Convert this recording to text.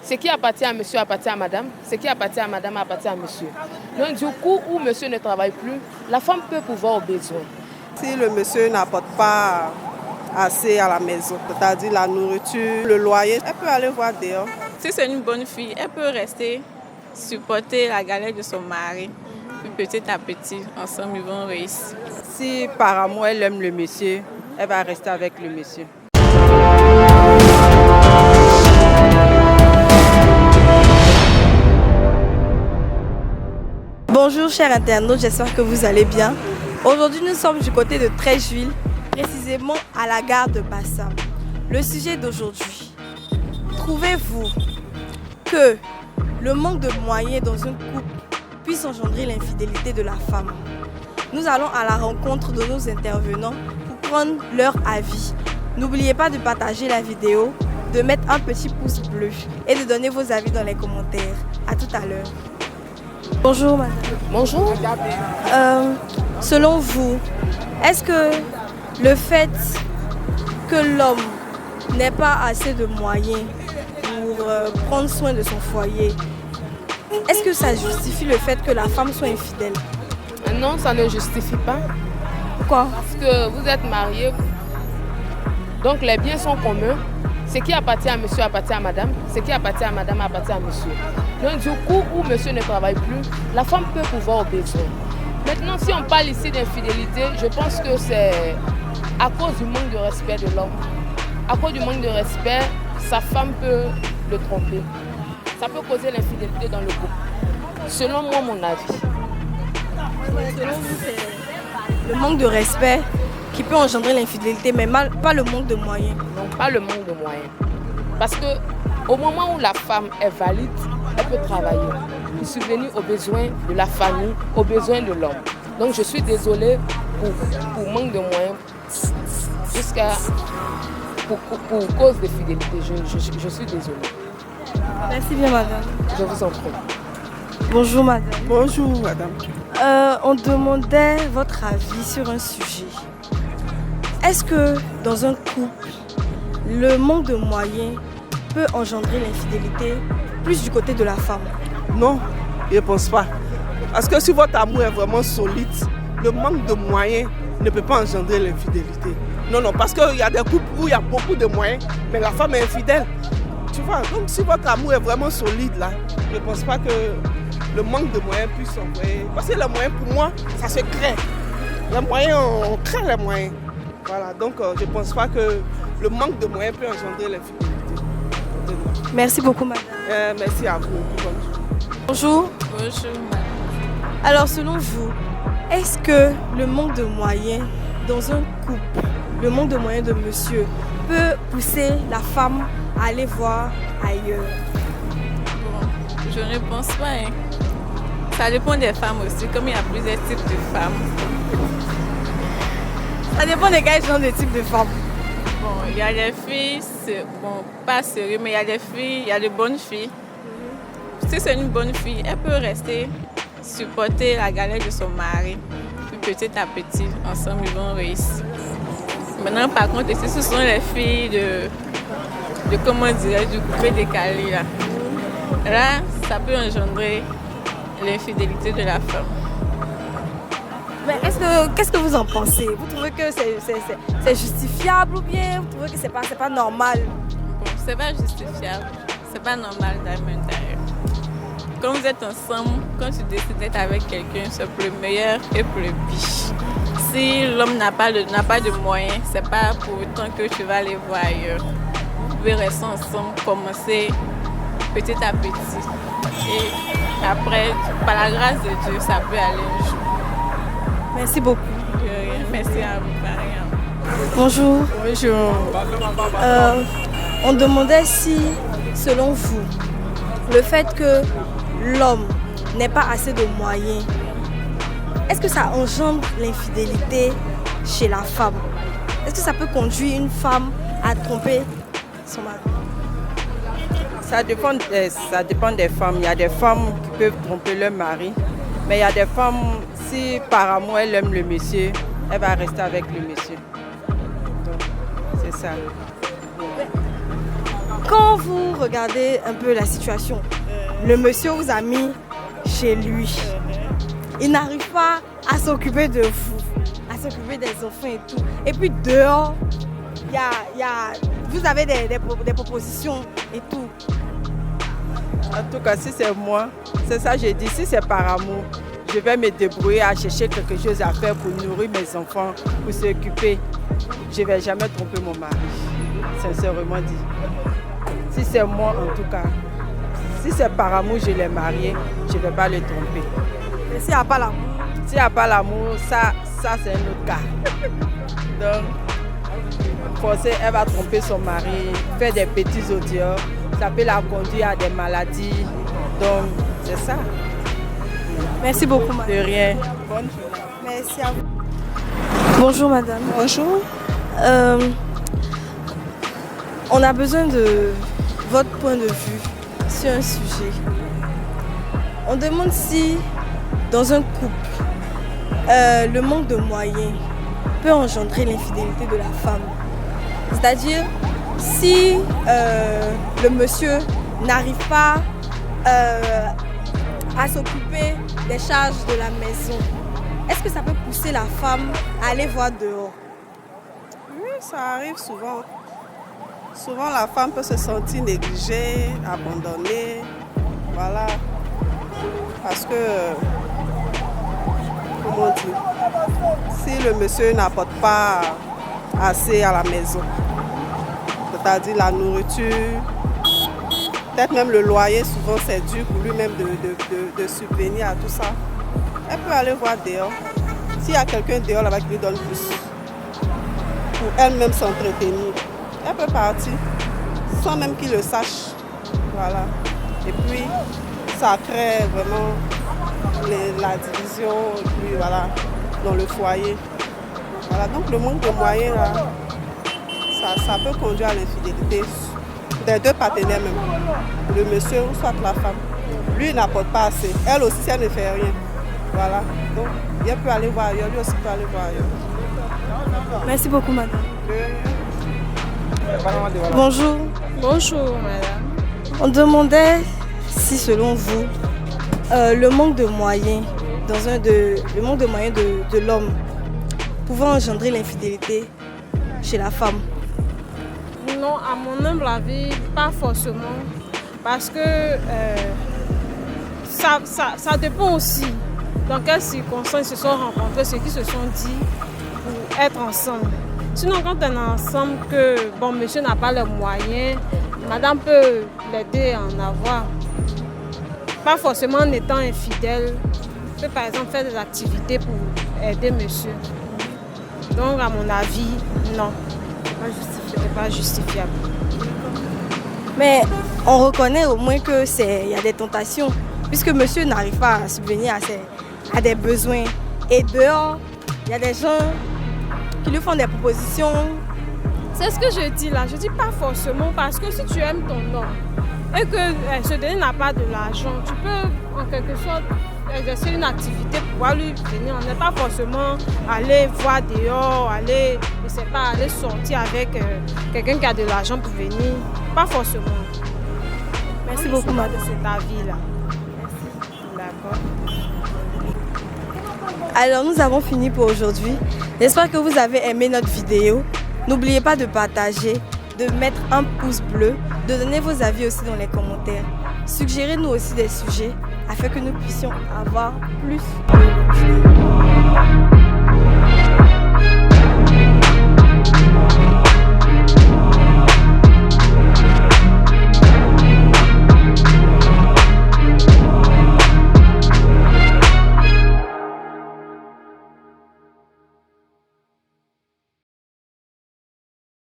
Ce qui appartient à monsieur appartient à madame, ce qui appartient à madame appartient à monsieur. Donc du coup, où monsieur ne travaille plus, la femme peut pouvoir aux besoins. Si le monsieur n'apporte pas assez à la maison, c'est-à-dire la nourriture, le loyer, elle peut aller voir dehors. Si c'est une bonne fille, elle peut rester supporter la galère de son mari. Puis petit à petit, ensemble, ils vont réussir. Si par amour elle aime le monsieur, elle va rester avec le monsieur. Bonjour chers internautes, j'espère que vous allez bien. Aujourd'hui nous sommes du côté de Treichville, précisément à la gare de Bassam. Le sujet d'aujourd'hui, trouvez-vous que le manque de moyens dans un couple puisse engendrer l'infidélité de la femme? Nous allons à la rencontre de nos intervenants pour prendre leur avis. N'oubliez pas de partager la vidéo, de mettre un petit pouce bleu et de donner vos avis dans les commentaires. A tout à l'heure. Bonjour madame. Bonjour. Selon vous, est-ce que le fait que l'homme n'ait pas assez de moyens pour prendre soin de son foyer, est-ce que ça justifie le fait que la femme soit infidèle? Non, ça ne justifie pas. Pourquoi? Parce que vous êtes mariés, donc les biens sont communs. Ce qui appartient à monsieur appartient à madame, ce qui appartient à madame appartient à monsieur. Donc du coup, où monsieur ne travaille plus, la femme peut pouvoir aux besoins. Maintenant, si on parle ici d'infidélité, je pense que c'est à cause du manque de respect de l'homme. À cause du manque de respect, sa femme peut le tromper. Ça peut causer l'infidélité dans le couple. Selon moi, mon avis. Selon vous, c'est le manque de respect qui peut engendrer l'infidélité, mais pas le manque de moyens. Non, pas le manque de moyens. Parce que au moment où la femme est valide, elle peut travailler pour subvenir aux besoins de la famille, aux besoins de l'homme. Donc je suis désolée pour manque de moyens, pour cause de fidélité. Je suis désolée. Merci bien madame. Je vous en prie. Bonjour madame. Bonjour madame. On demandait votre avis sur un sujet. Est-ce que dans un couple, le manque de moyens peut engendrer l'infidélité plus du côté de la femme? Non, je ne pense pas. Parce que si votre amour est vraiment solide, le manque de moyens ne peut pas engendrer l'infidélité. Non, parce qu'il y a des couples où il y a beaucoup de moyens, mais la femme est infidèle. Tu vois, donc si votre amour est vraiment solide là, je ne pense pas que le manque de moyens puisse envoyer. Parce que les moyens, pour moi, ça se crée. Les moyens, on crée les moyens. Voilà, donc je ne pense pas que le manque de moyens peut engendrer l'infidélité. Merci beaucoup madame. Merci à vous. Bonjour. Bonjour. Alors selon vous, est-ce que le manque de moyens dans un couple, le manque de moyens de monsieur, peut pousser la femme à aller voir ailleurs? Bon, je ne pense pas. Hein. Ça dépend des femmes aussi, comme il y a plusieurs types de femmes. Ça dépend des quels genre de type de femmes. Bon, il y a des filles, pas sérieux, mais il y a des filles, il y a de bonnes filles. Si c'est une bonne fille, elle peut rester supporter la galère de son mari. Puis petit à petit, ensemble, ils vont réussir. Maintenant, par contre, ici, ce sont les filles de comment dire, du coupé décalé. Là, ça peut engendrer l'infidélité de la femme. Mais qu'est-ce que vous en pensez? Vous trouvez que c'est justifiable ou bien vous trouvez que c'est pas normal? Bon, c'est pas justifiable, c'est pas normal dans l'intérieur. Quand vous êtes ensemble, quand tu décides d'être avec quelqu'un, c'est pour le meilleur et pour le pire. Si l'homme n'a pas de moyens, c'est pas pour autant que tu vas aller voir ailleurs. Vous pouvez rester ensemble, commencer petit à petit. Et après, par la grâce de Dieu, ça peut aller un jour. Merci beaucoup. Merci à vous, par exemple. Bonjour. Bonjour. On demandait si, selon vous, le fait que l'homme n'ait pas assez de moyens, est-ce que ça engendre l'infidélité chez la femme? Est-ce que ça peut conduire une femme à tromper son mari? Ça dépend des femmes. Il y a des femmes qui peuvent tromper leur mari, mais il y a des femmes, si par amour elle aime le monsieur, elle va rester avec le monsieur. Donc, c'est ça. Quand vous regardez un peu la situation, le monsieur vous a mis chez lui. Il n'arrive pas à s'occuper de vous, à s'occuper des enfants et tout. Et puis dehors, vous avez des propositions et tout. En tout cas, si c'est moi, c'est ça que j'ai dit, si c'est par amour, je vais me débrouiller à chercher quelque chose à faire pour nourrir mes enfants, pour s'occuper. Je ne vais jamais tromper mon mari, sincèrement dit. Si c'est moi en tout cas, si c'est par amour je l'ai marié, je ne vais pas le tromper. Mais s'il n'y a pas l'amour? S'il n'y a pas l'amour, ça c'est un autre cas. Donc, forcément, elle va tromper son mari, faire des petits audios, ça peut la conduire à des maladies. Donc, c'est ça. Merci beaucoup, madame. De rien. Bonne journée. Merci à vous. Bonjour, madame. Bonjour. On a besoin de votre point de vue sur un sujet. On demande si, dans un couple, le manque de moyens peut engendrer l'infidélité de la femme. C'est-à-dire, si le monsieur n'arrive pas à s'occuper des charges de la maison, est-ce que ça peut pousser la femme à aller voir dehors? Oui, ça arrive souvent. Souvent, la femme peut se sentir négligée, abandonnée. Voilà. Parce que, comment dire, si le monsieur n'apporte pas assez à la maison, c'est-à-dire la nourriture, peut-être même le loyer, souvent c'est dur pour lui-même de subvenir à tout ça. Elle peut aller voir dehors. S'il y a quelqu'un dehors là-bas qui lui donne plus, pour elle-même s'entretenir, elle peut partir sans même qu'il le sache. Voilà. Et puis, ça crée vraiment la division et puis, voilà, dans le foyer. Voilà. Donc le manque de moyens, là, ça peut conduire à l'infidélité des deux partenaires même. Le monsieur ou soit la femme. Lui il n'apporte pas assez. Elle aussi, elle ne fait rien. Voilà. Donc, elle peut aller voir ailleurs, lui aussi peut aller voir ailleurs. Merci beaucoup, madame. Bonjour. Bonjour, madame. On demandait si, selon vous, le manque de moyens, le manque de moyens de l'homme pouvait engendrer l'infidélité chez la femme. Non, à mon humble avis, pas forcément. Parce que ça dépend aussi dans quelles circonstances ils se sont rencontrés, ceux qui se sont dit pour être ensemble. Sinon, quand on est ensemble, que bon, monsieur n'a pas les moyens, madame peut l'aider à en avoir. Pas forcément en étant infidèle, peut par exemple faire des activités pour aider monsieur. Donc, à mon avis, non, pas justifiable. Mais on reconnaît au moins qu'il y a des tentations, puisque monsieur n'arrive pas à subvenir à des besoins. Et dehors, il y a des gens qui lui font des propositions. C'est ce que je dis là, je dis pas forcément, parce que si tu aimes ton homme et que ce dernier n'a pas de l'argent, tu peux en quelque sorte exercer une activité pour pouvoir lui venir. On n'est pas forcément aller voir dehors, aller, je sais pas, aller sortir avec quelqu'un qui a de l'argent pour venir. Pas forcément. Merci beaucoup, madame. C'est ta vie là. Merci. D'accord. Alors, nous avons fini pour aujourd'hui. J'espère que vous avez aimé notre vidéo. N'oubliez pas de partager, de mettre un pouce bleu, de donner vos avis aussi dans les commentaires. Suggérez-nous aussi des sujets afin que nous puissions avoir plus de vidéos.